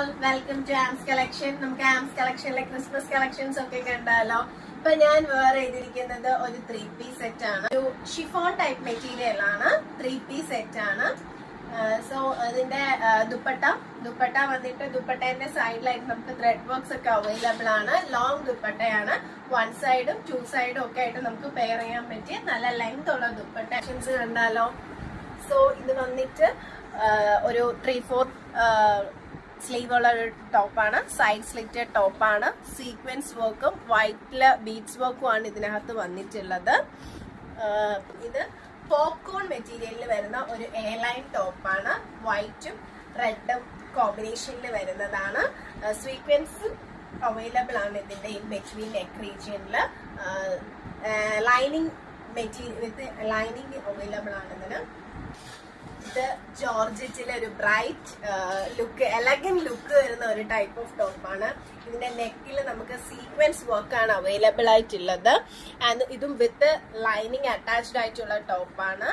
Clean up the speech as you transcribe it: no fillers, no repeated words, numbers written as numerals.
All, welcome to Arms collection. നമുക്ക് Arms കളക്ഷനിലെ Christmas collections ഒക്കെ കണ്ടാലോ. ഇപ്പൊ ഞാൻ വേറെ ചെയ്തിരിക്കുന്നത് ഒരു 3-piece സെറ്റ് ആണ്. ഒരു ഷിഫോൺ ടൈപ്പ് മെറ്റീരിയൽ ആണ്. 3-piece സെറ്റ് ആണ്. സോ അതിന്റെ ദുപ്പട്ട വന്നിട്ട് ദുപ്പട്ടേന്റെ സൈഡിലായിട്ട് നമുക്ക് ത്രെഡ് വർക്ക്സ് ഒക്കെ അവൈലബിൾ ആണ്. ലോങ് ദുപ്പട്ടയാണ്. 1 സൈഡും 2 സൈഡും ഒക്കെ ആയിട്ട് നമുക്ക് പെയർ ചെയ്യാൻ പറ്റിയ നല്ല ലെങ്ത് ഉള്ള ദുപ്പട്ട കണ്ടാലോ. സോ ഇത് വന്നിട്ട് ഒരു 3/4 സ്ലീവ് ഉള്ള ഒരു ടോപ്പാണ്. സൈഡ് സ്ലിറ്റഡ് ടോപ്പാണ്. സീക്വൻസ് വർക്കും വൈറ്റില് ബീഡ്സ് വർക്കും ആണ് ഇതിനകത്ത് വന്നിട്ടുള്ളത്. ഇത് പോപ്കോൺ മെറ്റീരിയലിൽ വരുന്ന ഒരു എയർലൈൻ ടോപ്പാണ്. വൈറ്റും റെഡും കോമ്പിനേഷനിൽ വരുന്നതാണ്. സീക്വൻസ് അവൈലബിൾ ആണ് ഇതിന്റെ ഇൻ ബിറ്റ്വീൻ നെക്ക് റീജിയനിൽ. Lining material with lining available ആണ് ഇതിന്. ഇത് ജോർജറ്റിലെ ഒരു ബ്രൈറ്റ് ലുക്ക്, എലഗന്റ് ലുക്ക് വരുന്ന ഒരു ടൈപ്പ് ഓഫ് ടോപ്പാണ്. ഇതിന്റെ നെക്കിൽ നമുക്ക് സീക്വൻസ് വർക്കാണ് അവൈലബിൾ ആയിട്ടുള്ളത്. ആൻഡ് ഇതും വിത്ത് ലൈനിങ് അറ്റാച്ച്ഡ് ആയിട്ടുള്ള ടോപ്പാണ്.